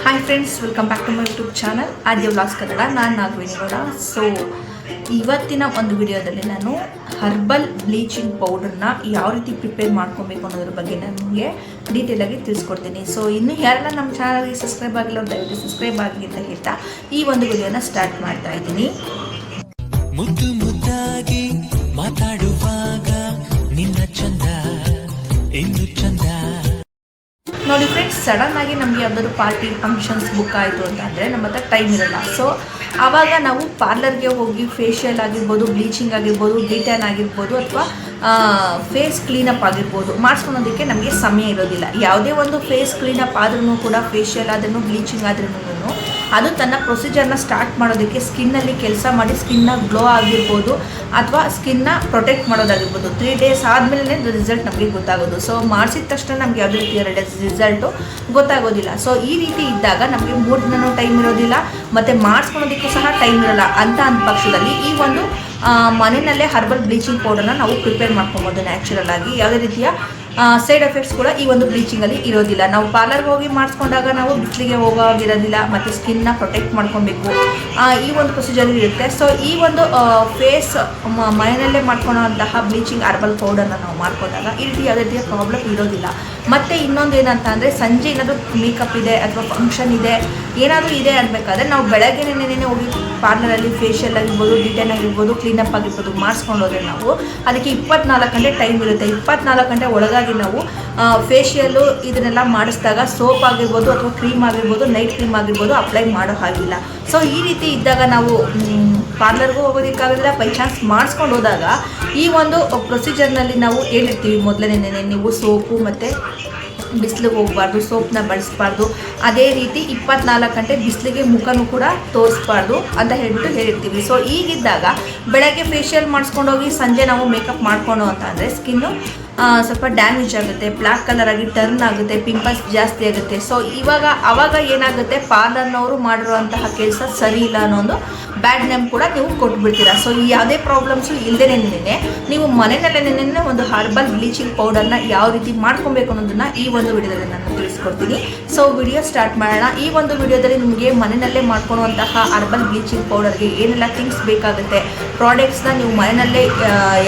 Hi friends, welcome back to my YouTube channel Adya vlogs Kannada. ನಾನು ನಾಗವೇಣಿಗೌಡ. So ಇವತ್ತಿನ ಒಂದು ವಿಡಿಯೋದಲ್ಲಿ ನಾನು ಹರ್ಬಲ್ ಬ್ಲೀಚಿಂಗ್ ಪೌಡರ್ನ ಯಾವ ರೀತಿ ಪ್ರಿಪೇರ್ ಮಾಡ್ಕೊಬೇಕು ಅನ್ನೋದ್ರ ಬಗ್ಗೆ ನಾನು ನಿಮಗೆ ಡೀಟೇಲಾಗಿ ತಿಳಿಸ್ಕೊಡ್ತೀನಿ. ಸೊ ಇನ್ನು ಯಾರೆಲ್ಲ ನಮ್ಮ ಚಾನಲ್ಗೆ ಸಬ್ಸ್ಕ್ರೈಬ್ ಆಗಿಲ್ಲ ದಯವಿಟ್ಟು ಸಬ್ಸ್ಕ್ರೈಬ್ ಆಗಿ ಅಂತ ಹೇಳ್ತಾ ಈ ಒಂದು ವಿಡಿಯೋನ ಸ್ಟಾರ್ಟ್ ಮಾಡ್ತಾ ಇದ್ದೀನಿ. ಮುದ್ದು ಮುದ್ದಾಗಿ ಮಾತಾಡುವಾಗ ನಿನ್ನ ಚಂದ ಇನ್ನು ಚಂದ. ನೋಡಿ ಫ್ರೆಂಡ್ಸ್, ಸಡನ್ ಆಗಿ ನಮಗೆ ಯಾವ್ದಾದ್ರು ಪಾರ್ಟಿ ಫಂಕ್ಷನ್ಸ್ ಬುಕ್ ಆಯಿತು ಅಂತಂದರೆ ನಮ್ಮ ಹತ್ರ ಟೈಮ್ ಇರಲ್ಲ. ಸೊ ಆವಾಗ ನಾವು ಪಾರ್ಲರ್ಗೆ ಹೋಗಿ ಫೇಶಿಯಲ್ ಆಗಿರ್ಬೋದು, ಬ್ಲೀಚಿಂಗ್ ಆಗಿರ್ಬೋದು, ಡಿಟ್ಯಾನ್ ಆಗಿರ್ಬೋದು, ಅಥವಾ ಫೇಸ್ ಕ್ಲೀನಪ್ ಆಗಿರ್ಬೋದು ಮಾಡಿಸ್ಕೊಳೋದಕ್ಕೆ ನಮಗೆ ಸಮಯ ಇರೋದಿಲ್ಲ. ಯಾವುದೇ ಒಂದು ಫೇಸ್ ಕ್ಲೀನಪ್ ಆದ್ರೂ ಕೂಡ, ಫೇಶಿಯಲ್ ಆದ್ರೂ, ಬ್ಲೀಚಿಂಗ್ ಆದ್ರೂ ಅದು ತನ್ನ ಪ್ರೊಸೀಜರ್ನ ಸ್ಟಾರ್ಟ್ ಮಾಡೋದಕ್ಕೆ ಸ್ಕಿನ್ನಲ್ಲಿ ಕೆಲಸ ಮಾಡಿ ಸ್ಕಿನ್ನ ಗ್ಲೋ ಆಗಿರ್ಬೋದು ಅಥವಾ ಸ್ಕಿನ್ನ ಪ್ರೊಟೆಕ್ಟ್ ಮಾಡೋದಾಗಿರ್ಬೋದು 3 days ಆದಮೇಲೆ ರಿಸಲ್ಟ್ ನಮಗೆ ಗೊತ್ತಾಗೋದು. ಸೊ ಮಾಡಿಸಿದ ತಕ್ಷಣ ನಮಗೆ ಯಾವುದೇ ರೀತಿಯ ರಿಸಲ್ಟು ಗೊತ್ತಾಗೋದಿಲ್ಲ. ಸೊ ಈ ರೀತಿ ಇದ್ದಾಗ ನಮಗೆ 3 ದಿನವೂ ಟೈಮ್ ಇರೋದಿಲ್ಲ ಮತ್ತು ಮಾಡಿಸ್ಕೊಳೋದಕ್ಕೂ ಸಹ ಟೈಮ್ ಇರೋಲ್ಲ ಅಂತ ಅಂದ ಪಕ್ಷದಲ್ಲಿ ಈ ಒಂದು ಮನೆಯಲ್ಲೇ ಹರ್ಬಲ್ ಬ್ಲೀಚಿಂಗ್ ಪೌಡರ್ನ ನಾವು ಪ್ರಿಪೇರ್ ಮಾಡ್ಕೊಬೋದು ನ್ಯಾಚುರಲ್ ಆಗಿ. ಯಾವುದೇ ರೀತಿಯ ಸೈಡ್ ಎಫೆಕ್ಟ್ಸ್ ಕೂಡ ಈ ಒಂದು ಬ್ಲೀಚಿಂಗಲ್ಲಿ ಇರೋದಿಲ್ಲ. ನಾವು ಪಾರ್ಲರ್ಗೆ ಹೋಗಿ ಮಾಡಿಸ್ಕೊಂಡಾಗ ನಾವು ಬಿಸಿಲಿಗೆ ಹೋಗೋದಿರೋದಿಲ್ಲ ಮತ್ತು ಸ್ಕಿನ್ನ ಪ್ರೊಟೆಕ್ಟ್ ಮಾಡ್ಕೊಬೇಕು, ಈ ಒಂದು ಪ್ರೊಸೀಜರ್ ಇರುತ್ತೆ. ಸೊ ಈ ಒಂದು ಫೇಸ್ ಮನೆಯಲ್ಲೇ ಮಾಡ್ಕೊಳ್ಳೋಂತಹ ಬ್ಲೀಚಿಂಗ್ ಹರ್ಬಲ್ ಪೌಡರ್ನ ನಾವು ಮಾಡ್ಕೊಂಡಾಗ ಈ ರೀತಿ ಯಾವುದೇ ರೀತಿಯ ಪ್ರಾಬ್ಲಮ್ ಇರೋದಿಲ್ಲ. ಮತ್ತು ಇನ್ನೊಂದು ಏನಂತ ಅಂದರೆ, ಸಂಜೆ ಏನಾದರೂ ಮೇಕಪ್ ಇದೆ ಅಥವಾ ಫಂಕ್ಷನ್ ಇದೆ ಏನಾದರೂ ಇದೆ ಅನ್ಬೇಕಾದ್ರೆ ನಾವು ಬೆಳಗ್ಗೆ ನೆನೆ ಹೋಗಿ ಪಾರ್ಲರಲ್ಲಿ ಫೇಶಿಯಲ್ ಆಗಿರ್ಬೋದು, ಡಿಟೈನ್ ಆಗಿರ್ಬೋದು, ಕ್ಲೀನಪ್ ಆಗಿರ್ಬೋದು ಮಾಡಿಸ್ಕೊಂಡು ಹೋದರೆ ನಾವು ಅದಕ್ಕೆ 24 ಗಂಟೆ ಟೈಮ್ ಇರುತ್ತೆ. 24 ಗಂಟೆ ಒಳಗಾಗಿ ನಾವು ಫೇಶಿಯಲ್ಲು ಇದನ್ನೆಲ್ಲ ಮಾಡಿಸಿದಾಗ ಸೋಪ್ ಆಗಿರ್ಬೋದು ಅಥವಾ ಕ್ರೀಮ್ ಆಗಿರ್ಬೋದು, ನೈಟ್ ಕ್ರೀಮ್ ಆಗಿರ್ಬೋದು ಅಪ್ಲೈ ಮಾಡೋ ಹಾಗಿಲ್ಲ. ಸೊ ಈ ರೀತಿ ಇದ್ದಾಗ ನಾವು ಪಾರ್ಲರ್ಗೂ ಹೋಗೋದಕ್ಕಾಗೋದಿಲ್ಲ. ಬೈ ಚಾನ್ಸ್ ಮಾಡಿಸ್ಕೊಂಡು ಹೋದಾಗ ಈ ಒಂದು ಪ್ರೊಸೀಜರ್ನಲ್ಲಿ ನಾವು ಹೇಳಿರ್ತೀವಿ ಮೊದಲನೇ ನೀವು ಸೋಪು ಮತ್ತು ಬಿಸಿಲಿಗೆ ಹೋಗಬಾರ್ದು, ಸೋಪ್ನ ಬಳಸಬಾರ್ದು, ಅದೇ ರೀತಿ 24 ಗಂಟೆ ಬಿಸಿಲಿಗೆ ಮುಖನೂ ಕೂಡ ತೋರಿಸ್ಬಾರ್ದು ಅಂತ ಹೇಳ್ಬಿಟ್ಟು ಹೇಳಿರ್ತೀವಿ. ಸೊ ಈಗಿದ್ದಾಗ ಬೆಳಗ್ಗೆ ಫೇಶಿಯಲ್ ಮಾಡಿಸ್ಕೊಂಡೋಗಿ ಸಂಜೆ ನಾವು ಮೇಕಪ್ ಮಾಡಿಕೊಂಡು ಅಂತ ಅಂದರೆ ಸ್ಕಿನ್ನು ಸ್ವಲ್ಪ ಡ್ಯಾಮೇಜ್ ಆಗುತ್ತೆ, ಬ್ಲ್ಯಾಕ್ ಕಲರ್ ಆಗಿ ಟರ್ನ್ ಆಗುತ್ತೆ, ಪಿಂಪಲ್ಸ್ ಜಾಸ್ತಿ ಆಗುತ್ತೆ. ಸೊ ಆವಾಗ ಏನಾಗುತ್ತೆ, ಪಾರ್ಲರ್ನವರು ಮಾಡಿರುವಂತಹ ಕೆಲಸ ಸರಿ ಇಲ್ಲ ಅನ್ನೋ ಒಂದು ಬ್ಯಾಡ್ ನೇಮ್ ಕೂಡ ನೀವು ಕೊಟ್ಬಿಡ್ತೀರಾ. ಸೊ ಯಾವುದೇ ಪ್ರಾಬ್ಲಮ್ಸು ಇಲ್ಲದೇ ನೀವು ಮನೆಯಲ್ಲೇ ಒಂದು ಹರ್ಬಲ್ ಬ್ಲೀಚಿಂಗ್ ಪೌಡರ್ನ ಯಾವ ರೀತಿ ಮಾಡ್ಕೊಬೇಕು ಅನ್ನೋದನ್ನ ಈ ಒಂದು ವಿಡಿಯೋದಲ್ಲಿ ನಾನು ತಿಳಿಸ್ಕೊಡ್ತೀನಿ. ಸೊ ವಿಡಿಯೋ ಸ್ಟಾರ್ಟ್ ಮಾಡೋಣ. ಈ ಒಂದು ವಿಡಿಯೋದಲ್ಲಿ ನಿಮಗೆ ಮನೆಯಲ್ಲೇ ಮಾಡ್ಕೊಳ್ಳುವಂತಹ ಹರ್ಬಲ್ ಬ್ಲೀಚಿಂಗ್ ಪೌಡರ್ಗೆ ಏನೆಲ್ಲ ಥಿಂಗ್ಸ್ ಬೇಕಾಗುತ್ತೆ, ಪ್ರಾಡಕ್ಟ್ಸ್ನ ನೀವು ಮನೆಯಲ್ಲೇ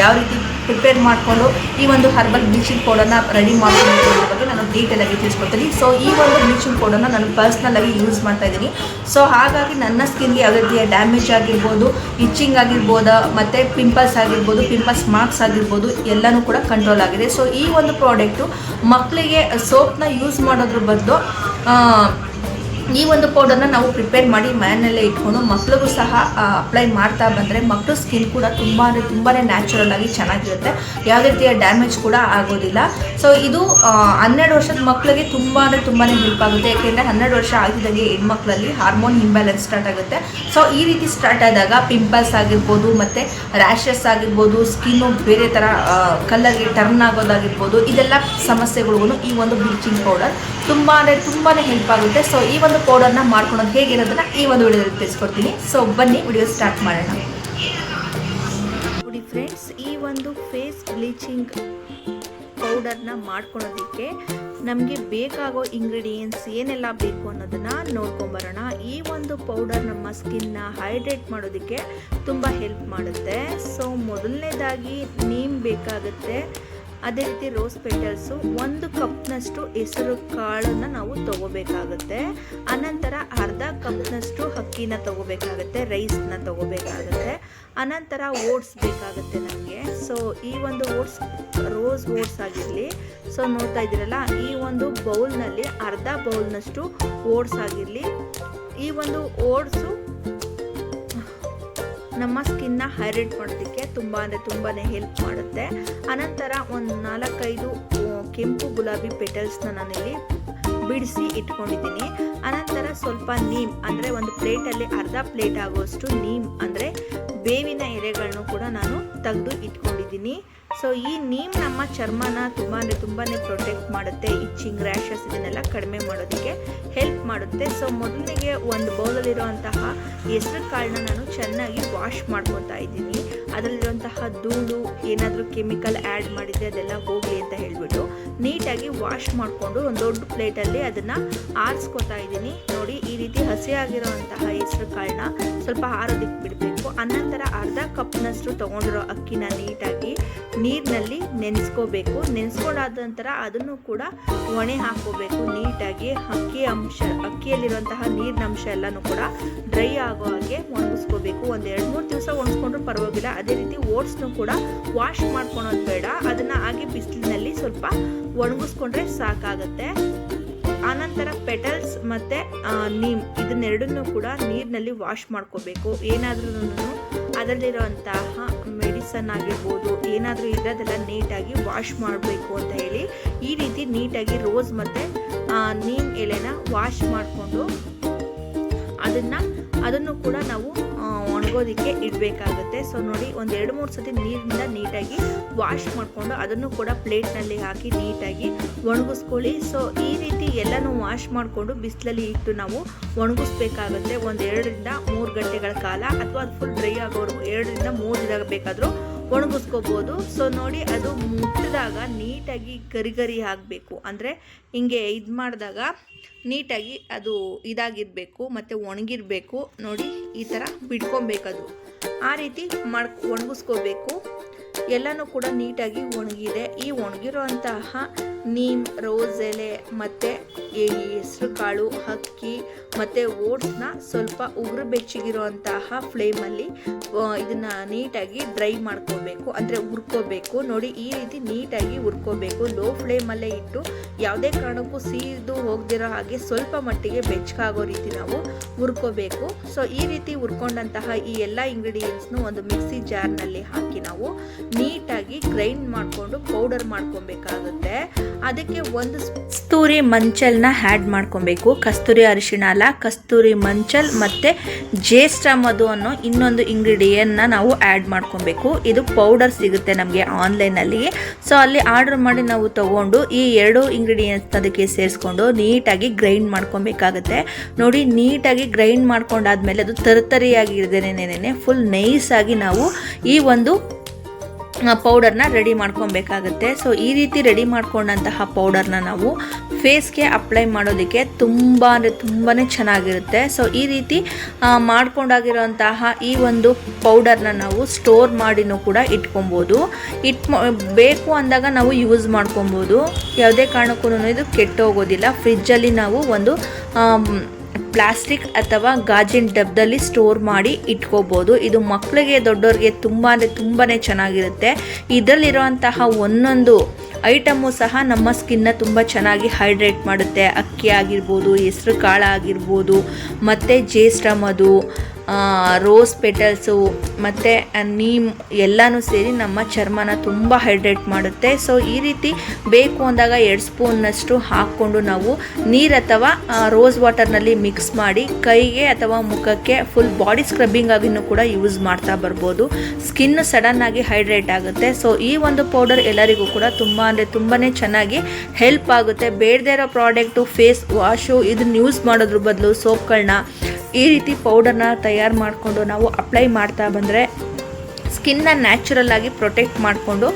ಯಾವ ರೀತಿ ಪ್ರಿಪೇರ್ ಮಾಡಿಕೊಂಡು ಈ ಒಂದು ಹರ್ಬಲ್ ಬ್ಲೀಚಿಂಗ್ ಪೌಡರ್ನ ರೆಡಿ ಮಾಡ್ಕೊಳ್ಳೋದ್ರ ಬಗ್ಗೆ ನಾನು ಡೀಟೇಲಾಗಿ ತಿಳಿಸ್ಕೊಡ್ತೀನಿ. ಸೊ ಈ ಒಂದು ಬ್ಲೀಚಿಂಗ್ ಪೌಡರ್ನ ನಾನು ಪರ್ಸ್ನಲಾಗಿ ಯೂಸ್ ಮಾಡ್ತಾ ಇದ್ದೀನಿ. ಸೊ ಹಾಗಾಗಿ ನನ್ನ ಸ್ಕಿನ್ಗೆ ಯಾವುದೇ ರೀತಿಯ ಡ್ಯಾಮೇಜ್ ಆಗಿರ್ಬೋದು, ಇಚ್ಚಿಂಗ್ ಆಗಿರ್ಬೋದು, ಮತ್ತು ಪಿಂಪಲ್ಸ್ ಆಗಿರ್ಬೋದು, ಪಿಂಪಲ್ಸ್ ಮಾರ್ಕ್ಸ್ ಆಗಿರ್ಬೋದು ಎಲ್ಲನೂ ಕೂಡ ಕಂಟ್ರೋಲ್ ಆಗಿದೆ. ಸೊ ಈ ಒಂದು ಪ್ರಾಡಕ್ಟು ಮಕ್ಕಳಿಗೆ ಸೋಪ್ನ ಯೂಸ್ ಮಾಡೋದ್ರ ಬದಲು ಈ ಒಂದು ಪೌಡರ್ನ ನಾವು ಪ್ರಿಪೇರ್ ಮಾಡಿ ಮನೆಯಲ್ಲೇ ಇಟ್ಕೊಂಡು ಮಕ್ಕಳಿಗೂ ಸಹ ಅಪ್ಲೈ ಮಾಡ್ತಾ ಬಂದರೆ ಮಕ್ಕಳು ಸ್ಕಿನ್ ಕೂಡ ತುಂಬಾ ನ್ಯಾಚುರಲ್ ಆಗಿ ಚೆನ್ನಾಗಿರುತ್ತೆ, ಯಾವುದೇ ರೀತಿಯ ಡ್ಯಾಮೇಜ್ ಕೂಡ ಆಗೋದಿಲ್ಲ. ಸೊ ಇದು 12 ವರ್ಷದ ಮಕ್ಕಳಿಗೆ ತುಂಬಾ ಹೆಲ್ಪ್ ಆಗುತ್ತೆ. ಯಾಕೆಂದರೆ 12 ವರ್ಷ ಆಗಿದ್ದಂಗೆ ಹೆಣ್ಮಕ್ಳಲ್ಲಿ ಹಾರ್ಮೋನ್ ಇಂಬ್ಯಾಲೆನ್ಸ್ ಸ್ಟಾರ್ಟ್ ಆಗುತ್ತೆ. ಸೊ ಈ ರೀತಿ ಸ್ಟಾರ್ಟ್ ಆದಾಗ ಪಿಂಪಲ್ಸ್ ಆಗಿರ್ಬೋದು, ಮತ್ತು ರ್ಯಾಷಸ್ ಆಗಿರ್ಬೋದು, ಸ್ಕಿನ್ನು ಬೇರೆ ಥರ ಕಲರ್ಗೆ ಟರ್ನ್ ಆಗೋದಾಗಿರ್ಬೋದು, ಇದೆಲ್ಲ ಸಮಸ್ಯೆಗಳಿಗೂ ಈ ಒಂದು ಬ್ಲೀಚಿಂಗ್ ಪೌಡರ್ ತುಂಬಾ ಹೆಲ್ಪ್ ಆಗುತ್ತೆ. ಸೊ ಈ ಒಂದು ಪೌಡರ್ನ ಮಾಡ್ಕೊಳೋದು ಹೇಗಿರೋದನ್ನ ಈ ಒಂದು ವಿಡಿಯೋದಲ್ಲಿ ತಿಳಿಸ್ಕೊಡ್ತೀನಿ. ಸೊ ಬನ್ನಿ ವಿಡಿಯೋ ಸ್ಟಾರ್ಟ್ ಮಾಡೋಣ. ನೋಡಿ ಫ್ರೆಂಡ್ಸ್, ಈ ಒಂದು ಫೇಸ್ ಬ್ಲೀಚಿಂಗ್ ಪೌಡರ್ನ ಮಾಡ್ಕೊಳೋದಕ್ಕೆ ನಮಗೆ ಬೇಕಾಗೋ ಇಂಗ್ರೀಡಿಯೆಂಟ್ಸ್ ಏನೆಲ್ಲ ಬೇಕು ಅನ್ನೋದನ್ನ ನೋಡ್ಕೊಂಬರೋಣ. ಈ ಒಂದು ಪೌಡರ್ ನಮ್ಮ ಸ್ಕಿನ್ನ ಹೈಡ್ರೇಟ್ ಮಾಡೋದಕ್ಕೆ ತುಂಬ ಹೆಲ್ಪ್ ಮಾಡುತ್ತೆ. ಸೊ ಮೊದಲನೇದಾಗಿ ನೀಮ್ ಬೇಕಾಗುತ್ತೆ, ಅದೇ ರೀತಿ ರೋಸ್ ಪೆಟಲ್ಸು, 1 ಕಪ್ನಷ್ಟು ಹೆಸರು ಕಾಳನ್ನು ನಾವು ತಗೋಬೇಕಾಗುತ್ತೆ. ಅನಂತರ ಅರ್ಧ ಕಪ್ನಷ್ಟು ಅಕ್ಕಿನ ತಗೋಬೇಕಾಗುತ್ತೆ, ರೈಸ್ನ ತಗೋಬೇಕಾಗುತ್ತೆ. ಅನಂತರ ಓಟ್ಸ್ ಬೇಕಾಗುತ್ತೆ ನಮಗೆ. ಸೊ ಈ ಒಂದು ಓಟ್ಸ್ ರೋಸ್ ಓಟ್ಸ್ ಆಗಿರಲಿ. ಸೊ ನೋಡ್ತಾ ಇದ್ದೀರಲ್ಲ, ಈ ಒಂದು ಬೌಲ್ನಲ್ಲಿ ಅರ್ಧ ಬೌಲ್ನಷ್ಟು ಓಟ್ಸ್ ಆಗಿರಲಿ. ಈ ಒಂದು ಓಟ್ಸು ನಮ್ಮ ಸ್ಕಿನ್ನ ಹೈಡ್ರೇಟ್ ಮಾಡೋದಕ್ಕೆ ತುಂಬಾ ಹೆಲ್ಪ್ ಮಾಡುತ್ತೆ. ಅನಂತರ ಒಂದು 4-5 ಕೆಂಪು ಗುಲಾಬಿ ಪೆಟಲ್ಸ್ನ ನಾನಿಲ್ಲಿ ಬಿಡಿಸಿ ಇಟ್ಕೊಂಡಿದ್ದೀನಿ. ಅನಂತರ ಸ್ವಲ್ಪ ನೀಮ್ ಅಂದರೆ ಒಂದು ಪ್ಲೇಟಲ್ಲಿ ಅರ್ಧ ಪ್ಲೇಟ್ ಆಗುವಷ್ಟು ನೀಮ್ ಅಂದರೆ ಬೇವಿನ ಎಲೆಗಳನ್ನು ಕೂಡ ನಾನು ತೆಗೆದು ಇಟ್ಕೊಂಡಿದ್ದೀನಿ. ಸೊ ಈ ನೀಮ್ ನಮ್ಮ ಚರ್ಮನ ತುಂಬಾ ಪ್ರೊಟೆಕ್ಟ್ ಮಾಡುತ್ತೆ. ಇಚ್ಚಿಂಗ್, ರ್ಯಾಷಸ್ ಇದನ್ನೆಲ್ಲ ಕಡಿಮೆ ಮಾಡೋದಕ್ಕೆ ಹೆಲ್ಪ್ ಮಾಡುತ್ತೆ. ಸೊ ಮೊದಲಿಗೆ ಒಂದು ಬೌಲಲ್ಲಿರುವಂತಹ ಹೆಸರು ಕಾಳನ್ನ ನಾನು ಚೆನ್ನಾಗಿ ವಾಶ್ ಮಾಡ್ಕೊತಾ ಇದ್ದೀನಿ. ಅದರಲ್ಲಿರುವಂತಹ ಧೂಳು, ಏನಾದರೂ ಕೆಮಿಕಲ್ ಆ್ಯಡ್ ಮಾಡಿದರೆ ಅದೆಲ್ಲ ಹೋಗಲಿ ಅಂತ ಹೇಳಿಬಿಟ್ಟು ನೀಟಾಗಿ ವಾಶ್ ಮಾಡಿಕೊಂಡು ಒಂದು ದೊಡ್ಡ ಪ್ಲೇಟಲ್ಲಿ ಅದನ್ನು ಆರಿಸ್ಕೊತಾ ಇದ್ದೀನಿ. ನೋಡಿ, ಈ ರೀತಿ ಹಸಿಯಾಗಿರುವಂತಹ ಹೆಸರು ಕಾಳನ್ನ ಸ್ವಲ್ಪ ಆರೋದಕ್ಕೆ ಬಿಡಬೇಕು. ಅನಂತರ ಅರ್ಧ ಕಪ್ನಷ್ಟು ತೊಗೊಂಡಿರೋ ಅಕ್ಕಿನ ನೀಟಾಗಿ ನೀರಿನಲ್ಲಿ ನೆನೆಸ್ಕೋಬೇಕು. ನೆನೆಸ್ಕೊಂಡಾದ ನಂತರ ಅದನ್ನು ಕೂಡ ಒಣೆ ಹಾಕೋಬೇಕು ನೀಟಾಗಿ. ಅಕ್ಕಿಯಲ್ಲಿರುವಂತಹ ನೀರಿನ ಅಂಶ ಎಲ್ಲನೂ ಕೂಡ ಡ್ರೈ ಆಗೋ ಹಾಗೆ ಒಣಗಿಸ್ಕೋಬೇಕು. ಒಂದು 2-3 ದಿವಸ ಒಣಗಿಸ್ಕೊಂಡ್ರೂ ಪರವಾಗಿಲ್ಲ. ಅದೇ ರೀತಿ ಓಟ್ಸ್ನು ಕೂಡ ವಾಶ್ ಮಾಡ್ಕೊಳೋದು ಬೇಡ, ಅದನ್ನು ಹಾಗೆ ಬಿಸಿಲಿನಲ್ಲಿ ಸ್ವಲ್ಪ ಒಣಗಿಸ್ಕೊಂಡ್ರೆ ಸಾಕಾಗುತ್ತೆ. ಆನಂತರ ಪೆಟಲ್ಸ್ ಮತ್ತು ನೀಮ್ ಇದನ್ನೆರಡನ್ನೂ ಕೂಡ ನೀರಿನಲ್ಲಿ ವಾಶ್ ಮಾಡ್ಕೋಬೇಕು. ಏನಾದ್ರೂ ಅದರಲ್ಲಿರುವಂತಹ ಮೆಡಿಸನ್ ಆಗಿರ್ಬೋದು, ಏನಾದರೂ ಇರೋದೆಲ್ಲ ನೀಟಾಗಿ ವಾಶ್ ಮಾಡಬೇಕು ಅಂತ ಹೇಳಿ ಈ ರೀತಿ ನೀಟಾಗಿ ರೋಸ್ ಮತ್ತು ನೀಮ್ ಎಲೆನ ವಾಶ್ ಮಾಡಿಕೊಂಡು ಅದನ್ನು ಕೂಡ ನಾವು ಒಣಗೋದಕ್ಕೆ ಇಡಬೇಕಾಗುತ್ತೆ. ಸೊ ನೋಡಿ, ಒಂದು 2-3 ಸತಿ ನೀರಿನಿಂದ ನೀಟಾಗಿ ವಾಶ್ ಮಾಡಿಕೊಂಡು ಅದನ್ನು ಕೂಡ ಪ್ಲೇಟ್ನಲ್ಲಿ ಹಾಕಿ ನೀಟಾಗಿ ಒಣಗಿಸ್ಕೊಳ್ಳಿ. ಸೊ ಈ ರೀತಿ ಎಲ್ಲನೂ ವಾಶ್ ಮಾಡಿಕೊಂಡು ಬಿಸಿಲಲ್ಲಿ ಇಟ್ಟು ನಾವು ಒಣಗಿಸ್ಬೇಕಾಗುತ್ತೆ. ಒಂದು 2-3 ಗಂಟೆಗಳ ಕಾಲ, ಅಥವಾ ಅದು ಫುಲ್ ಡ್ರೈ ಆಗೋರು 2-3 ದಿನ ಬೇಕಾದರೂ ಒಣಗಿಸ್ಕೋಬೋದು. ಸೊ ನೋಡಿ, ಅದು ಮುಟ್ಟಿದಾಗ ನೀಟಾಗಿ ಗರಿ ಆಗಬೇಕು. ಅಂದರೆ ಹಿಂಗೆ ಇದು ಮಾಡಿದಾಗ ನೀಟಾಗಿ ಅದು ಇದಾಗಿರಬೇಕು ಮತ್ತು ಒಣಗಿರಬೇಕು. ನೋಡಿ, ಈ ಥರ ಬಿಟ್ಕೊಬೇಕದು. ಆ ರೀತಿ ಒಣಗಿಸ್ಕೋಬೇಕು. ಎಲ್ಲನೂ ಕೂಡ ನೀಟಾಗಿ ಒಣಗಿದೆ. ಈ ಒಣಗಿರುವಂತಹ ನೀಮ್, ರೋಸ್ ಎಲೆ ಮತ್ತು ಹೆಸರು ಕಾಳು, ಅಕ್ಕಿ ಮತ್ತು ಓಟ್ಸ್ನ ಸ್ವಲ್ಪ ಉಗುರು ಬೆಚ್ಚಗಿರುವಂತಹ ಫ್ಲೇಮಲ್ಲಿ ಇದನ್ನು ನೀಟಾಗಿ ಡ್ರೈ ಮಾಡ್ಕೋಬೇಕು, ಅಂದರೆ ಹುರ್ಕೋಬೇಕು. ನೋಡಿ, ಈ ರೀತಿ ನೀಟಾಗಿ ಹುರ್ಕೋಬೇಕು. ಲೋ ಫ್ಲೇಮಲ್ಲೇ ಇಟ್ಟು ಯಾವುದೇ ಕಾರಣಕ್ಕೂ ಸೀದು ಹೋಗದಿರೋ ಹಾಗೆ ಸ್ವಲ್ಪ ಮಟ್ಟಿಗೆ ಬೆಚ್ಚಗಾಗೋ ರೀತಿ ನಾವು ಹುರ್ಕೋಬೇಕು. ಸೊ ಈ ರೀತಿ ಹುರ್ಕೊಂಡಂತಹ ಈ ಎಲ್ಲ ಇಂಗ್ರೀಡಿಯೆಂಟ್ಸ್ನು ಒಂದು ಮಿಕ್ಸಿ ಜಾರ್ನಲ್ಲಿ ಹಾಕಿ ನಾವು ನೀಟಾಗಿ ಗ್ರೈಂಡ್ ಮಾಡಿಕೊಂಡು ಪೌಡರ್ ಮಾಡ್ಕೊಬೇಕಾಗುತ್ತೆ. ಅದಕ್ಕೆ ಒಂದು ಕಸ್ತೂರಿ ಮಂಚಲ್ನ ಆ್ಯಡ್ ಮಾಡ್ಕೊಬೇಕು. ಕಸ್ತೂರಿ ಅರಿಶಿಣ ಅಲ್ಲ, ಕಸ್ತೂರಿ ಮಂಚಲ್ ಮತ್ತು ಜೇಸ್ಟ ಮಧು ಅನ್ನೋ ಇನ್ನೊಂದು ಇಂಗ್ರೀಡಿಯೆಂಟ್ನ ನಾವು ಆ್ಯಡ್ ಮಾಡ್ಕೊಬೇಕು. ಇದು ಪೌಡರ್ ಸಿಗುತ್ತೆ ನಮಗೆ ಆನ್ಲೈನಲ್ಲಿ. ಸೊ ಅಲ್ಲಿ ಆರ್ಡರ್ ಮಾಡಿ ನಾವು ತೊಗೊಂಡು ಈ 2 ಇಂಗ್ರೀಡಿಯೆಂಟ್ಸ್ ಅದಕ್ಕೆ ಸೇರಿಸ್ಕೊಂಡು ನೀಟಾಗಿ ಗ್ರೈಂಡ್ ಮಾಡ್ಕೊಬೇಕಾಗುತ್ತೆ. ನೋಡಿ, ನೀಟಾಗಿ ಗ್ರೈಂಡ್ ಮಾಡ್ಕೊಂಡಾದ್ಮೇಲೆ ಅದು ತರತರಿಯಾಗಿರ್ದೇನೆ ಫುಲ್ ನೈಸಾಗಿ ನಾವು ಈ ಒಂದು ಪೌಡರ್ನ ರೆಡಿ ಮಾಡ್ಕೊಬೇಕಾಗುತ್ತೆ. ಸೊ ಈ ರೀತಿ ರೆಡಿ ಮಾಡ್ಕೊಂಡಂತಹ ಪೌಡರ್ನ ನಾವು ಫೇಸ್ಗೆ ಅಪ್ಲೈ ಮಾಡೋದಕ್ಕೆ ತುಂಬಾ ಚೆನ್ನಾಗಿರುತ್ತೆ. ಸೊ ಈ ರೀತಿ ಮಾಡ್ಕೊಂಡಾಗಿರೋಂತಹ ಈ ಒಂದು ಪೌಡರ್ನ ನಾವು ಸ್ಟೋರ್ ಮಾಡಿನೂ ಕೂಡ ಇಟ್ಕೊಬೋದು. ಬೇಕು ಅಂದಾಗ ನಾವು ಯೂಸ್ ಮಾಡ್ಕೊಬೋದು. ಯಾವುದೇ ಕಾರಣಕ್ಕೂ ಇದು ಕೆಟ್ಟೋಗೋದಿಲ್ಲ. ಫ್ರಿಜ್ಜಲ್ಲಿ ನಾವು ಒಂದು ಪ್ಲಾಸ್ಟಿಕ್ ಅಥವಾ ಗಾಜಿನ ಡಬ್ಬದಲ್ಲಿ ಸ್ಟೋರ್ ಮಾಡಿ ಇಟ್ಕೋಬೋದು. ಇದು ಮಕ್ಕಳಿಗೆ, ದೊಡ್ಡವ್ರಿಗೆ ತುಂಬಾ ಚೆನ್ನಾಗಿರುತ್ತೆ. ಇದರಲ್ಲಿರುವಂತಹ ಒಂದೊಂದು ಐಟಮು ಸಹ ನಮ್ಮ ಸ್ಕಿನ್ನ ತುಂಬ ಚೆನ್ನಾಗಿ ಹೈಡ್ರೇಟ್ ಮಾಡುತ್ತೆ. ಅಕ್ಕಿ ಆಗಿರ್ಬೋದು, ಹೆಸರು ಕಾಳು ಆಗಿರ್ಬೋದು, ಮತ್ತು ಜೇಸ್ಟ ಮಧು, ರೋಸ್ ಪೆಟಲ್ಸು ಮತ್ತು ನೀಮ್ ಎಲ್ಲನೂ ಸೇರಿ ನಮ್ಮ ಚರ್ಮನ ತುಂಬ ಹೈಡ್ರೇಟ್ ಮಾಡುತ್ತೆ. ಸೊ ಈ ರೀತಿ ಬೇಕು ಅಂದಾಗ 2 ಸ್ಪೂನ್ನಷ್ಟು ಹಾಕ್ಕೊಂಡು ನಾವು ನೀರು ಅಥವಾ ರೋಸ್ ವಾಟರ್ನಲ್ಲಿ ಮಿಕ್ಸ್ ಮಾಡಿ ಕೈಗೆ ಅಥವಾ ಮುಖಕ್ಕೆ ಫುಲ್ ಬಾಡಿ ಸ್ಕ್ರಬ್ಬಿಂಗ್ ಆಗಿನೂ ಕೂಡ ಯೂಸ್ ಮಾಡ್ತಾ ಬರ್ಬೋದು. ಸ್ಕಿನ್ ಸಡನ್ನಾಗಿ ಹೈಡ್ರೇಟ್ ಆಗುತ್ತೆ. ಸೊ ಈ ಒಂದು ಪೌಡರ್ ಎಲ್ಲರಿಗೂ ಕೂಡ ತುಂಬಾ ಚೆನ್ನಾಗಿ ಹೆಲ್ಪ್ ಆಗುತ್ತೆ. ಬೇಡದೇ ಇರೋ ಪ್ರಾಡಕ್ಟು, ಫೇಸ್ ವಾಶು ಇದನ್ನ ಯೂಸ್ ಮಾಡೋದ್ರ ಬದಲು ಸೋಪ್ಗಳನ್ನ ಈ ರೀತಿ ಪೌಡರ್ನ ತಯಾರು ಮಾಡಿಕೊಂಡು ನಾವು ಅಪ್ಲೈ ಮಾಡ್ತಾ ಬಂದರೆ ಸ್ಕಿನ್ನ ನ್ಯಾಚುರಲ್ ಆಗಿ ಪ್ರೊಟೆಕ್ಟ್ ಮಾಡಿಕೊಂಡು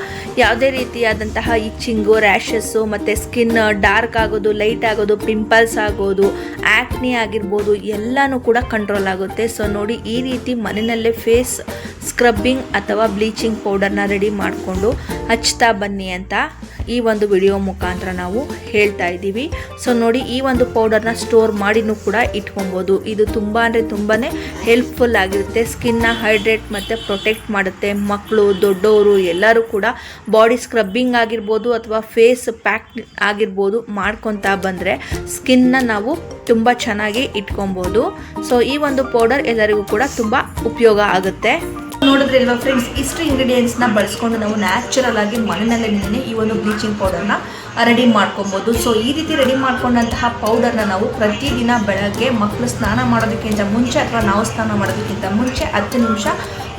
ಯಾವುದೇ ರೀತಿಯಾದಂತಹ ಇಚ್ಚಿಂಗು, ರ್ಯಾಷಸ್ಸು ಮತ್ತು ಸ್ಕಿನ್ ಡಾರ್ಕ್ ಆಗೋದು, ಲೈಟ್ ಆಗೋದು, ಪಿಂಪಲ್ಸ್ ಆಗೋದು, ಆ್ಯಕ್ನಿ ಆಗಿರ್ಬೋದು ಎಲ್ಲನೂ ಕೂಡ ಕಂಟ್ರೋಲ್ ಆಗುತ್ತೆ. ಸೊ ನೋಡಿ, ಈ ರೀತಿ ಮನೆಯಲ್ಲೇ ಫೇಸ್ ಸ್ಕ್ರಬ್ಬಿಂಗ್ ಅಥವಾ ಬ್ಲೀಚಿಂಗ್ ಪೌಡರ್ನ ರೆಡಿ ಮಾಡಿಕೊಂಡು ಹಚ್ತಾ ಬನ್ನಿ ಅಂತ ಈ ಒಂದು ವಿಡಿಯೋ ಮುಖಾಂತರ ನಾವು ಹೇಳ್ತಾ ಇದ್ದೀವಿ. ಸೊ ನೋಡಿ, ಈ ಒಂದು ಪೌಡರ್ನ ಸ್ಟೋರ್ ಮಾಡಿನೂ ಕೂಡ ಇಟ್ಕೊಬೋದು. ಇದು ತುಂಬಾ ಹೆಲ್ಪ್ಫುಲ್ ಆಗಿರುತ್ತೆ. ಸ್ಕಿನ್ನ ಹೈಡ್ರೇಟ್ ಮತ್ತು ಪ್ರೊಟೆಕ್ಟ್ ಮಾಡುತ್ತೆ. ಮಕ್ಕಳು, ದೊಡ್ಡವರು ಎಲ್ಲರೂ ಕೂಡ ಬಾಡಿ ಸ್ಕ್ರಬ್ಬಿಂಗ್ ಆಗಿರ್ಬೋದು ಅಥವಾ ಫೇಸ್ ಪ್ಯಾಕ್ ಆಗಿರ್ಬೋದು ಮಾಡ್ಕೊತಾ ಬಂದರೆ ಸ್ಕಿನ್ನ ನಾವು ತುಂಬ ಚೆನ್ನಾಗಿ ಇಟ್ಕೊಬೋದು. ಸೊ ಈ ಒಂದು ಪೌಡರ್ ಎಲ್ಲರಿಗೂ ಕೂಡ ತುಂಬ ಉಪಯೋಗ ಆಗುತ್ತೆ. ನೋಡಿದ್ರಲ್ವಾ ಫ್ರೆಂಡ್ಸ್, ಇಷ್ಟು ಇಂಗ್ರೀಡಿಯೆಂಟ್ಸ್ನ ಬಳಸ್ಕೊಂಡು ನಾವು ನ್ಯಾಚುರಲ್ ಆಗಿ ಮನೆಯಲ್ಲೇ ಈ ಒಂದು ಬ್ಲೀಚಿಂಗ್ ಪೌಡರ್ನ ರೆಡಿ ಮಾಡ್ಕೊಬೋದು. ಸೊ ಈ ರೀತಿ ರೆಡಿ ಮಾಡ್ಕೊಂಡಂತಹ ಪೌಡರ್ನ ನಾವು ಪ್ರತಿದಿನ ಬೆಳಗ್ಗೆ ಮಕ್ಕಳು ಸ್ನಾನ ಮಾಡೋದಕ್ಕಿಂತ ಮುಂಚೆ ಅಥವಾ ನಾವು ಸ್ನಾನ ಮಾಡೋದಕ್ಕಿಂತ ಮುಂಚೆ 10 ನಿಮಿಷ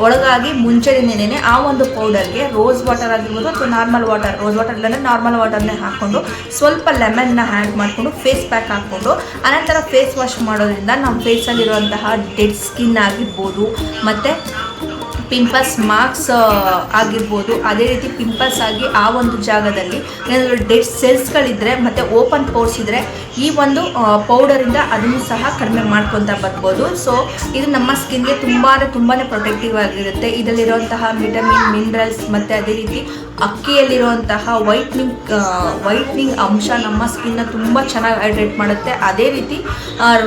ಒಳಗಾಗಿ ಮುಂಚೆನೇ ಆ ಒಂದು ಪೌಡರ್ಗೆ ರೋಸ್ ವಾಟರ್ ಆಗಿರ್ಬೋದು ಅಥವಾ ನಾರ್ಮಲ್ ವಾಟರ್, ರೋಸ್ ವಾಟರ್ ಇಲ್ಲಾಂದರೆ ನಾರ್ಮಲ್ ವಾಟರ್ನೇ ಹಾಕ್ಕೊಂಡು ಸ್ವಲ್ಪ ಲೆಮನ್ನ ಆ್ಯಡ್ ಮಾಡಿಕೊಂಡು ಫೇಸ್ ಪ್ಯಾಕ್ ಹಾಕ್ಕೊಂಡು ಅನಂತರ ಫೇಸ್ ವಾಶ್ ಮಾಡೋದ್ರಿಂದ ನಮ್ಮ ಫೇಸಲ್ಲಿರುವಂತಹ ಡೆಡ್ ಸ್ಕಿನ್ ಆಗಿರ್ಬೋದು ಮತ್ತು ಪಿಂಪಲ್ಸ್ ಮಾರ್ಕ್ಸ್ ಆಗಿರ್ಬೋದು, ಅದೇ ರೀತಿ ಪಿಂಪಲ್ಸ್ ಆಗಿ ಆ ಒಂದು ಜಾಗದಲ್ಲಿ ಏನಾದರೂ ಡೆಡ್ ಸೆಲ್ಸ್ಗಳಿದ್ದರೆ ಮತ್ತು ಓಪನ್ ಪೋರ್ಸ್ ಇದ್ದರೆ ಈ ಒಂದು ಪೌಡರಿಂದ ಅದನ್ನು ಸಹ ಕಡಿಮೆ ಮಾಡ್ಕೊತಾ ಬರ್ಬೋದು. ಸೊ ಇದು ನಮ್ಮ ಸ್ಕಿನ್ಗೆ ತುಂಬಾ ಪ್ರೊಟೆಕ್ಟಿವ್ ಆಗಿರುತ್ತೆ. ಇದರಲ್ಲಿರುವಂತಹ ವಿಟಮಿನ್, ಮಿನರಲ್ಸ್ ಮತ್ತು ಅದೇ ರೀತಿ ಅಕ್ಕಿಯಲ್ಲಿರುವಂತಹ ವೈಟ್ನಿಂಗ್ ಅಂಶ ನಮ್ಮ ಸ್ಕಿನ್ನ ತುಂಬ ಚೆನ್ನಾಗಿ ಹೈಡ್ರೇಟ್ ಮಾಡುತ್ತೆ. ಅದೇ ರೀತಿ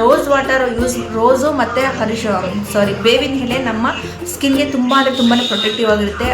ರೋಸು ಮತ್ತು ಬೇವಿನ ಎಲೆ ನಮ್ಮ ಸ್ಕಿನ್ಗೆ ತುಂಬಾ ಪ್ರೊಟೆಕ್ಟಿವ್ ಆಗಿರುತ್ತೆ.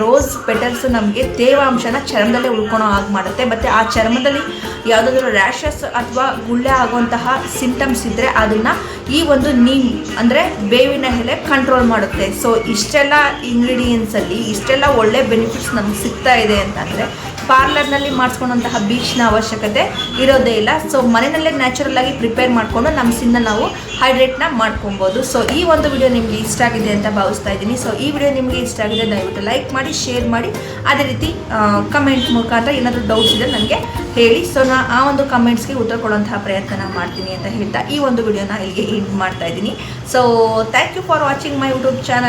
ರೋಸ್ ಪೆಟಲ್ಸ್ ನಮಗೆ ತೇವಾಂಶನ ಚರ್ಮದಲ್ಲೇ ಉಳ್ಕೊಳೋ ಹಾಗೆ ಮಾಡುತ್ತೆ. ಮತ್ತು ಆ ಚರ್ಮದಲ್ಲಿ ಯಾವುದಾದ್ರೂ ರ್ಯಾಷಸ್ ಅಥವಾ ಗುಳ್ಳೆ ಆಗುವಂತಹ ಸಿಂಟಮ್ಸ್ ಇದ್ದರೆ ಅದನ್ನು ಈ ಒಂದು ನೀಮ್ ಅಂದರೆ ಬೇವಿನ ಎಲೆ ಕಂಟ್ರೋಲ್ ಮಾಡುತ್ತೆ. ಸೊ ಇಷ್ಟೆಲ್ಲ ಇಂಗ್ರೀಡಿಯೆಂಟ್ಸಲ್ಲಿ ಇಷ್ಟೆಲ್ಲ ಒಳ್ಳೆ ಬೆನಿಫಿಟ್ಸ್ ನಮ್ಗೆ ಸಿಗ್ತಾ ಇದೆ ಅಂತಂದರೆ ಪಾರ್ಲರ್ನಲ್ಲಿ ಮಾಡಿಸ್ಕೊಂಡಂತಹ ಬೀಚ್ನ ಅವಶ್ಯಕತೆ ಇರೋದೇ ಇಲ್ಲ. ಸೊ ಮನೆಯಲ್ಲೇ ನ್ಯಾಚುರಲ್ ಆಗಿ ಪ್ರಿಪೇರ್ ಮಾಡಿಕೊಂಡು ನಮ್ಮ ಸ್ಕಿನ್ನ ನಾವು ಹೈಡ್ರೇಟ್ನ ಮಾಡ್ಕೊಬೋದು. ಸೊ ಈ ಒಂದು ವಿಡಿಯೋ ನಿಮಗೆ ಇಷ್ಟ ಆಗಿದೆ ಅಂತ ಭಾವಿಸ್ತಾ ಇದ್ದೀನಿ. ಸೊ ಈ ವಿಡಿಯೋ ನಿಮಗೆ ಇಷ್ಟ ಆಗಿದೆ ದಯವಿಟ್ಟು ಲೈಕ್ ಮಾಡಿ, ಶೇರ್ ಮಾಡಿ, ಅದೇ ರೀತಿ ಕಮೆಂಟ್ ಮುಖಾಂತರ ಏನಾದರೂ ಡೌಟ್ಸ್ ಇದೆ ನನಗೆ ಹೇಳಿ. ಸೊ ನಾನು ಆ ಒಂದು ಕಮೆಂಟ್ಸ್ಗೆ ಉತ್ತರ ಕೊಡುವಂತಹ ಪ್ರಯತ್ನ ಮಾಡ್ತೀನಿ ಅಂತ ಹೇಳ್ತಾ ಈ ಒಂದು ವಿಡಿಯೋನ ಇಲ್ಲಿಗೆ ಎಂಡ್ ಮಾಡ್ತಾ ಇದ್ದೀನಿ. So thank you for watching my YouTube channel.